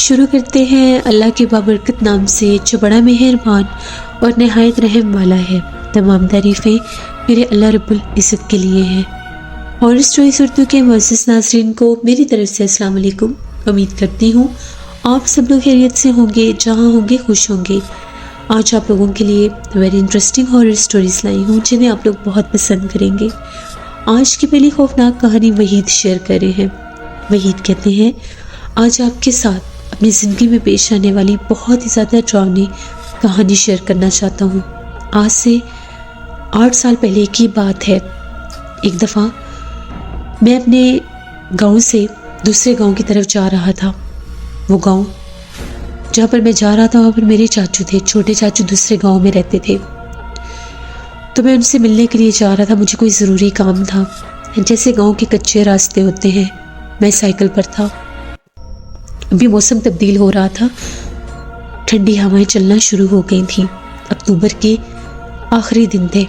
شروع کرتے ہیں اللہ کے بابرکت نام سے جو بڑا مہربان اور نہایت رحم والا ہے۔ تمام تعریفیں میرے اللہ رب العزت کے لیے ہیں۔ اور اسٹوریز اردو کے معزز ناظرین کو میری طرف سے السلام علیکم۔ امید کرتی ہوں آپ سب لوگ خیریت سے ہوں گے، جہاں ہوں گے خوش ہوں گے۔ آج آپ لوگوں کے لیے ویری انٹرسٹنگ ہارر اسٹوریز لائی ہوں جنہیں آپ لوگ بہت پسند کریں گے۔ آج کی پہلی خوفناک کہانی وحید شیئر کر رہے ہیں۔ وحید کہتے ہیں آج آپ کے ساتھ اپنی زندگی میں پیش آنے والی بہت ہی زیادہ ڈراؤنی کہانی شیئر کرنا چاہتا ہوں۔ آج سے 8 سال پہلے کی بات ہے۔ ایک دفعہ میں اپنے گاؤں سے دوسرے گاؤں کی طرف جا رہا تھا۔ وہ گاؤں جہاں پر میں جا رہا تھا وہاں پر میرے چاچو تھے، چھوٹے چاچو دوسرے گاؤں میں رہتے تھے، تو میں ان سے ملنے کے لیے جا رہا تھا۔ مجھے کوئی ضروری کام تھا۔ جیسے گاؤں کے کچے راستے ہوتے ہیں، میں سائیکل پر تھا۔ ابھی موسم تبدیل ہو رہا تھا، ٹھنڈی ہوائیں چلنا شروع ہو گئی تھیں۔ اکتوبر کے آخری دن تھے،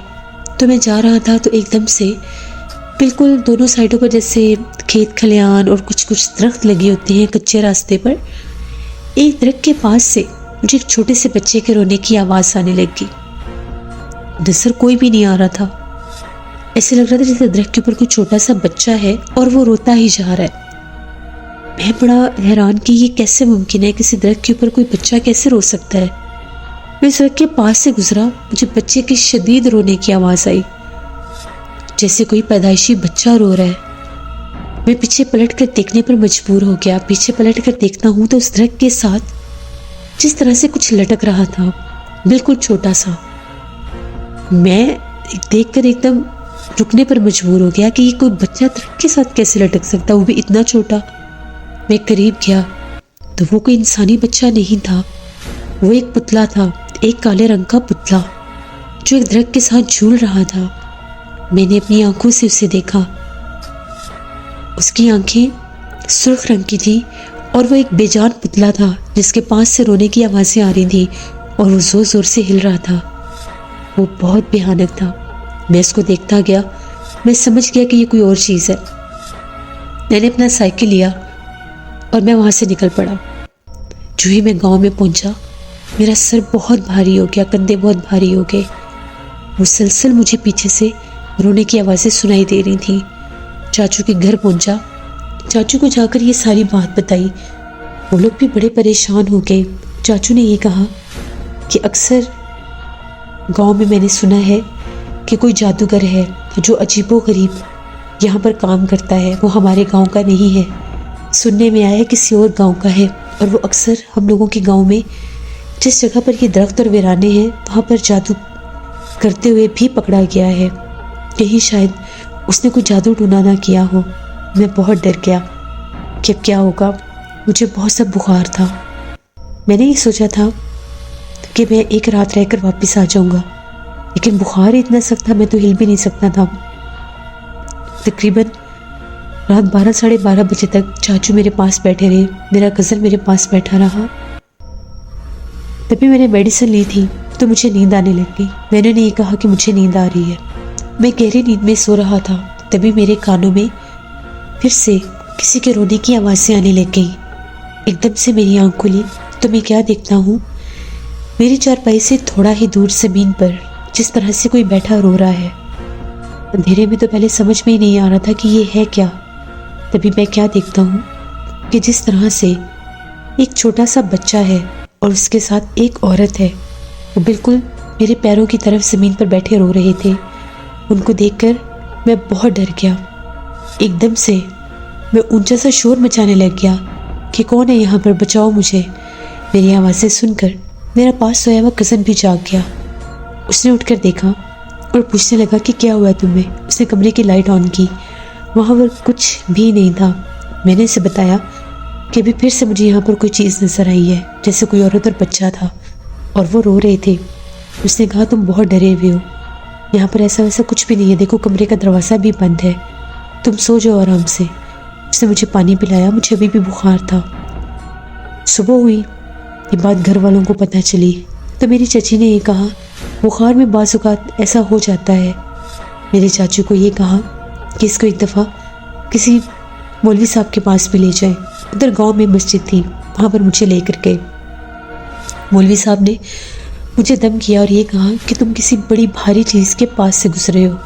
تو میں جا رہا تھا تو ایک دم سے بالکل دونوں سائڈوں پر جیسے کھیت کھلیان اور کچھ درخت لگے ہوتے ہیں کچے راستے پر، ایک درخت کے پاس سے مجھے ایک چھوٹے سے بچے کے رونے کی آواز آنے لگی۔ نظر کوئی بھی نہیں آ رہا تھا، ایسے لگ رہا تھا جیسے درخت کے اوپر کوئی چھوٹا سا بچہ ہے اور وہ روتا ہی جا رہا ہے۔ میں بڑا حیران کہ یہ کیسے ممکن ہے، کسی درخت کے اوپر کوئی بچہ کیسے رو سکتا ہے۔ میں اس درخت کے پاس سے گزرا، مجھے بچے کی شدید رونے کی آواز آئی، جیسے کوئی پیدائشی بچہ رو رہا ہے۔ میں پیچھے پلٹ کر دیکھنے پر مجبور ہو گیا۔ پیچھے پلٹ کر دیکھتا ہوں تو اس درخت کے ساتھ جس طرح سے کچھ لٹک رہا تھا، بالکل چھوٹا سا، میں دیکھ کر ایک دم رکنے پر مجبور ہو گیا کہ یہ کوئی بچہ درخت کے ساتھ کیسے لٹک سکتا، وہ بھی اتنا چھوٹا۔ میں قریب گیا تو وہ کوئی انسانی بچہ نہیں تھا، وہ ایک پتلا تھا، ایک کالے رنگ کا پتلا جو ایک درخت کے ساتھ جھول رہا تھا۔ میں نے اپنی آنکھوں سے اسے دیکھا۔ اس کی آنکھیں سرخ رنگ کی تھی اور وہ ایک بے جان پتلا تھا جس کے پاس سے رونے کی آوازیں آ رہی تھیں اور وہ زور زور سے ہل رہا تھا۔ وہ بہت بھیانک تھا۔ میں اس کو دیکھتا گیا، میں سمجھ گیا کہ یہ کوئی اور چیز ہے۔ میں نے اپنا سائیکل لیا اور میں وہاں سے نکل پڑا۔ جو ہی میں گاؤں میں پہنچا میرا سر بہت بھاری ہو گیا، کندھے بہت بھاری ہو گئے۔ مسلسل مجھے پیچھے سے رونے کی آوازیں سنائی دے رہی تھیں۔ چاچو کے گھر پہنچا، چاچو کو جا کر یہ ساری بات بتائی۔ وہ لوگ بھی بڑے پریشان ہو گئے۔ چاچو نے یہ کہا کہ اکثر گاؤں میں نے سنا ہے کہ کوئی جادوگر ہے جو عجیب و غریب یہاں پر کام کرتا ہے، وہ ہمارے گاؤں کا نہیں ہے، سننے میں آیا ہے کسی اور گاؤں کا ہے، اور وہ اکثر ہم لوگوں کے گاؤں میں جس جگہ پر یہ درخت اور ویرانے ہیں وہاں پر جادو کرتے ہوئے بھی پکڑا گیا ہے۔ کہیں شاید اس نے کوئی جادو ٹونا نہ کیا ہو۔ میں بہت ڈر گیا کہ اب کیا ہوگا۔ مجھے بہت سا بخار تھا۔ میں نے یہ سوچا تھا کہ میں ایک رات رہ کر واپس آ جاؤں گا، لیکن بخار اتنا سخت تھا میں تو ہل بھی نہیں سکتا تھا۔ تقریباً رات 12 ساڑھے 12 بجے تک چاچو میرے پاس بیٹھے رہے، میرا کزن میرے پاس بیٹھا رہا۔ تبھی میں نے میڈیسن لی تھی تو مجھے نیند آنے لگ گئی۔ میں نے یہ کہا کہ مجھے نیند آ رہی ہے۔ میں گہری نیند میں سو رہا تھا، تبھی میرے کانوں میں پھر سے کسی کے رونے کی آوازیں آنے لگ گئی۔ ایک دم سے میری آنکھ کھلی تو میں کیا دیکھتا ہوں، میری چارپائی سے تھوڑا ہی دور زمین پر جس طرح سے کوئی بیٹھا رو رہا ہے۔ اندھیرے میں تو پہلے سمجھ میں ہی نہیں آ رہا تھا کہ یہ ہے کیا۔ تبھی میں کیا دیکھتا ہوں کہ جس طرح سے ایک چھوٹا سا بچہ ہے اور اس کے ساتھ ایک عورت ہے، وہ بالکل میرے پیروں کی طرف زمین پر بیٹھے رو رہے تھے۔ ان کو دیکھ کر میں بہت ڈر گیا۔ ایک دم سے میں اونچا سا شور مچانے لگ گیا کہ کون ہے یہاں پر، بچاؤ مجھے۔ میری آوازیں سن کر میرا پاس سویا ہوا کزن بھی جاگ گیا۔ اس نے اٹھ کر دیکھا اور پوچھنے لگا کہ کیا ہوا تمہیں۔ اس نے کمرے کی لائٹ آن کی، وہاں پر کچھ بھی نہیں تھا۔ میں نے اسے بتایا کہ ابھی پھر سے مجھے یہاں پر کوئی چیز نظر آئی ہے، جیسے کوئی عورت اور بچہ تھا اور وہ رو رہے تھے۔ اس نے کہا تم بہت ڈرے ہوئے ہو، یہاں پر ایسا ویسا کچھ بھی نہیں ہے، دیکھو کمرے کا دروازہ بھی بند ہے، تم سو جاؤ آرام سے۔ اس نے مجھے پانی پلایا، مجھے ابھی بھی بخار تھا۔ صبح ہوئی، یہ بات گھر والوں کو پتہ چلی تو میری چچی نے یہ کہا بخار میں بعض اوقات ایسا ہو جاتا ہے۔ میرے چاچو کو یہ کہا کہ اس کو ایک دفعہ کسی مولوی صاحب کے پاس بھی لے جائیں۔ ادھر گاؤں میں مسجد تھی، وہاں پر مجھے لے کر گئے۔ مولوی صاحب نے مجھے دم کیا اور یہ کہا کہ تم کسی بڑی بھاری چیز کے پاس سے گزرے ہو۔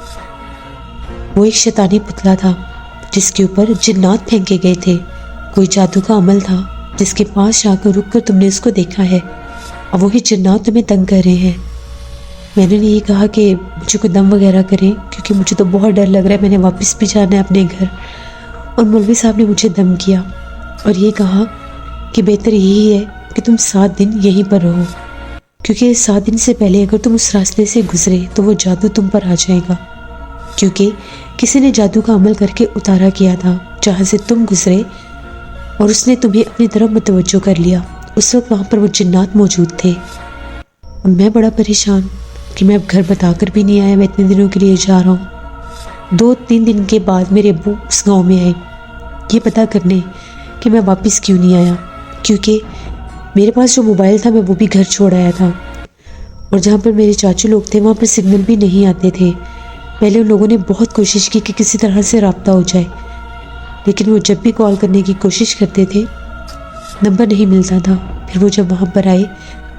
وہ ایک شیطانی پتلا تھا جس کے اوپر جنات پھینکے گئے تھے، کوئی جادو کا عمل تھا جس کے پاس جا کر رک کر تم نے اس کو دیکھا ہے، اور وہی جنات تمہیں تنگ کر رہے ہیں۔ میں نے یہ کہا کہ مجھے کوئی دم وغیرہ کریں، کیونکہ مجھے تو بہت ڈر لگ رہا ہے، میں نے واپس بھی جانا ہے اپنے گھر۔ اور مولوی صاحب نے مجھے دم کیا اور یہ کہا کہ بہتر یہی ہے کہ تم 7 دن یہیں پر رہو، کیونکہ 7 دن سے پہلے اگر تم اس راستے سے گزرے تو وہ جادو تم پر آ جائے گا، کیونکہ کسی نے جادو کا عمل کر کے اتارا کیا تھا جہاں سے تم گزرے، اور اس نے تمہیں اپنی طرف متوجہ کر لیا۔ اس وقت وہاں پر وہ جنات موجود تھے۔ اور میں بڑا پریشان کہ میں اب گھر بتا کر بھی نہیں آیا، میں اتنے دنوں کے لیے جا رہا ہوں۔ 2-3 دن کے بعد میرے ابو اس گاؤں میں آئے یہ پتہ کرنے کہ میں واپس کیوں نہیں آیا، کیونکہ میرے پاس جو موبائل تھا میں وہ بھی گھر چھوڑ آیا تھا، اور جہاں پر میرے چاچو لوگ تھے وہاں پر سگنل بھی نہیں آتے تھے۔ پہلے ان لوگوں نے بہت کوشش کی کہ کسی طرح سے رابطہ ہو جائے، لیکن وہ جب بھی کال کرنے کی کوشش کرتے تھے نمبر نہیں ملتا تھا۔ پھر وہ جب وہاں پر آئے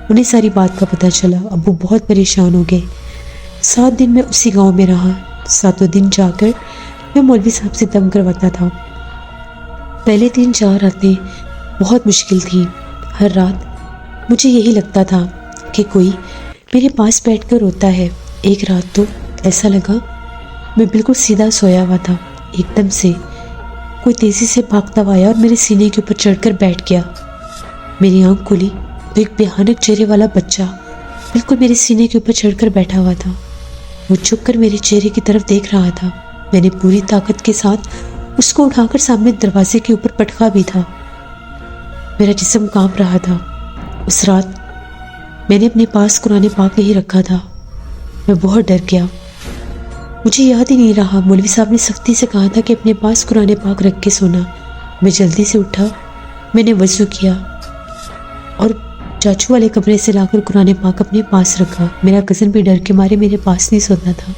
انہیں ساری بات کا پتہ چلا، ابو بہت پریشان ہو گئے۔ 7 دن میں اسی گاؤں میں رہا۔ 7 دن جا کر میں مولوی صاحب سے دم کرواتا تھا۔ پہلے 3-4 راتیں بہت مشکل تھی۔ ہر رات مجھے یہی لگتا تھا کہ کوئی میرے پاس بیٹھ کر روتا ہے۔ ایک رات تو ایسا لگا میں بالکل سیدھا سویا ہوا تھا، ایک دم سے کوئی تیزی سے بھاگتا ہوا آیا اور میرے سینے کے اوپر چڑھ کر بیٹھ گیا۔ میری آنکھ کھلی تو ایک بھیانک چہرے والا بچہ بالکل میرے سینے کے اوپر چڑھ کر بیٹھا ہوا تھا۔ وہ جھک کر میرے چہرے کی طرف دیکھ رہا تھا۔ میں نے پوری طاقت کے ساتھ اس کو اٹھا کر سامنے دروازے کے اوپر پٹکا بھی تھا۔ میرا جسم کانپ رہا تھا۔ اس رات میں نے اپنے پاس قرآن پاک نہیں رکھا تھا۔ میں بہت ڈر گیا، مجھے یاد ہی نہیں رہا۔ مولوی صاحب نے سختی سے کہا تھا کہ اپنے پاس قرآن پاک رکھ کے سونا۔ میں جلدی سے اٹھا، میں نے وضو کیا اور چاچو والے کمرے سے لا کر قرآن پاک اپنے پاس رکھا۔ میرا کزن بھی ڈر کے مارے میرے پاس نہیں سوتا تھا۔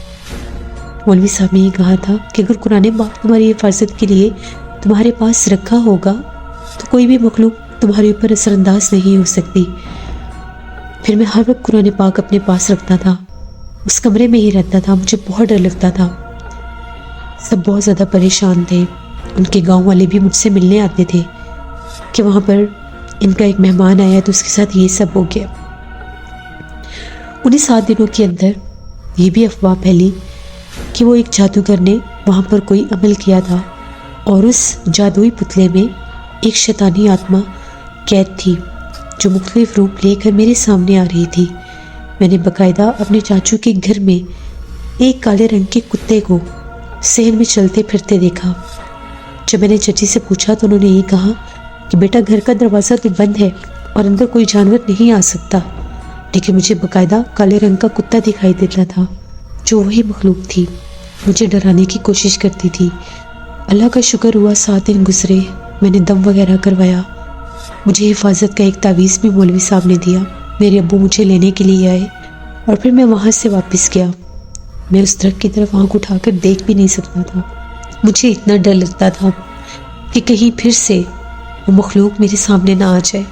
مولوی صاحب نے یہ کہا تھا کہ اگر قرآن پاک تمہاری حفاظت کے لیے تمہارے پاس رکھا ہوگا تو کوئی بھی مخلوق تمہارے اوپر اثر انداز نہیں ہو سکتی۔ پھر میں ہر وقت قرآن پاک اپنے پاس رکھتا تھا، اس کمرے میں ہی رہتا تھا۔ مجھے بہت ڈر لگتا تھا۔ سب بہت زیادہ پریشان تھے۔ ان کے گاؤں والے بھی مجھ سے ملنے آتے تھے کہ وہاں پر ان کا ایک مہمان آیا تو اس کے ساتھ یہ سب ہو گیا۔ انہیں 7 دنوں کے اندر یہ بھی افواہ پھیلی کہ وہ ایک جادوگر نے وہاں پر کوئی عمل کیا تھا، اور اس جادوئی پتلے میں ایک شیطانی آتما قید تھی جو مختلف روپ لے کر میرے سامنے آ رہی تھی۔ میں نے باقاعدہ اپنے چاچو کے گھر میں ایک کالے رنگ کے کتے کو صحن میں چلتے پھرتے دیکھا۔ جب میں نے چچی سے پوچھا تو انہوں نے یہ کہا کہ بیٹا گھر کا دروازہ تو بند ہے اور اندر کوئی جانور نہیں آ سکتا، لیکن مجھے باقاعدہ کالے رنگ کا کتا دکھائی دیتا تھا جو وہی مخلوق تھی، مجھے ڈرانے کی کوشش کرتی تھی۔ اللہ کا شکر ہوا 7 دن گزرے، میں نے دم وغیرہ کروایا۔ مجھے حفاظت کا ایک تعویذ بھی مولوی صاحب نے دیا۔ میرے ابو مجھے لینے کے لیے آئے اور پھر میں وہاں سے واپس گیا۔ میں اس درخت کی طرف آنکھ اٹھا کر دیکھ بھی نہیں سکتا تھا۔ مجھے اتنا ڈر لگتا تھا کہ کہیں پھر سے وہ مخلوق میرے سامنے نہ آ جائے۔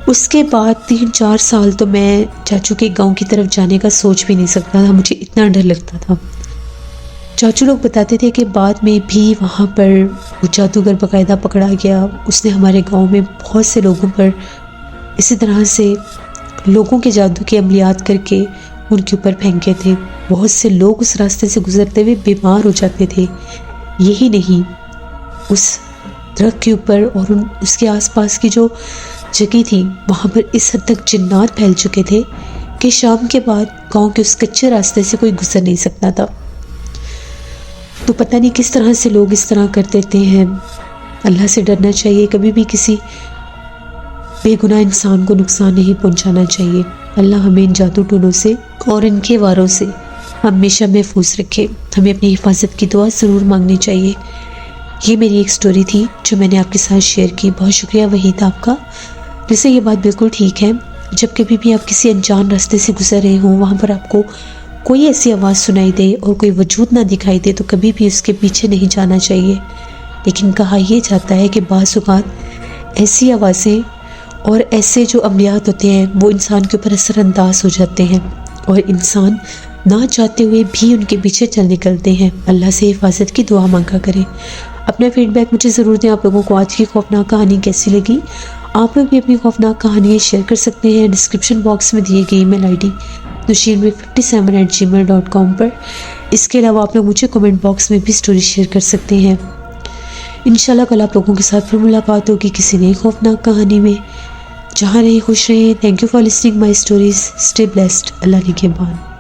اس کے بعد 3-4 سال تو میں چاچو کے گاؤں کی طرف جانے کا سوچ بھی نہیں سکتا تھا، مجھے اتنا ڈر لگتا تھا۔ چاچو لوگ بتاتے تھے کہ بعد میں بھی وہاں پر وہ جادوگر باقاعدہ پکڑا گیا۔ اس نے ہمارے گاؤں میں بہت سے لوگوں پر اسی طرح سے لوگوں کے جادو کے عملیات کر کے ان کے اوپر پھینکے تھے۔ بہت سے لوگ اس راستے سے گزرتے ہوئے بیمار ہو جاتے تھے۔ یہی نہیں، اس درخت کے اوپر اور اس کے آس پاس کی جو جگہ تھی وہاں پر اس حد تک جنات پھیل چکے تھے کہ شام کے بعد گاؤں کے اس کچے راستے سے کوئی گزر نہیں سکتا تھا۔ تو پتہ نہیں کس طرح سے لوگ اس طرح کر دیتے ہیں۔ اللہ سے ڈرنا چاہیے، کبھی بھی کسی بے گناہ انسان کو نقصان نہیں پہنچانا چاہیے۔ اللہ ہمیں ان جادو ٹونوں سے اور ان کے واروں سے ہمیشہ محفوظ رکھے۔ ہمیں اپنی حفاظت کی دعا ضرور مانگنی چاہیے۔ یہ میری ایک سٹوری تھی جو میں نے آپ کے ساتھ شیئر کی۔ بہت شکریہ وحید آپ کا۔ جیسے یہ بات بالکل ٹھیک ہے، جب کبھی بھی آپ کسی انجان راستے سے گزر رہے ہوں، وہاں پر آپ کو کوئی ایسی آواز سنائی دے اور کوئی وجود نہ دکھائی دے تو کبھی بھی اس کے پیچھے نہیں جانا چاہیے۔ لیکن کہا یہ جاتا ہے کہ بعض اوقات ایسی آوازیں اور ایسے جو عملیات ہوتے ہیں وہ انسان کے اوپر اثر انداز ہو جاتے ہیں اور انسان نہ چاہتے ہوئے بھی ان کے پیچھے چل نکلتے ہیں۔ اللہ سے حفاظت کی دعا مانگا کریں۔ اپنا فیڈ بیک مجھے ضرور دیں، آپ لوگوں کو آج کی خوفناک کہانی کیسی لگی۔ آپ لوگ بھی اپنی خوفناک کہانیاں شیئر کر سکتے ہیں ڈسکرپشن باکس میں دیے گئی ای میل آئی ڈی nusheen57@gmail.com پر۔ اس کے علاوہ آپ لوگ مجھے کمنٹ باکس میں بھی سٹوری شیئر کر سکتے ہیں۔ انشاءاللہ کل آپ لوگوں کے ساتھ پھر ملاقات ہوگی کسی نئی خوفناک کہانی میں۔ جہاں رہیں خوش رہیں۔ Thank you for listening my stories. Stay blessed. اللہ نگہبان۔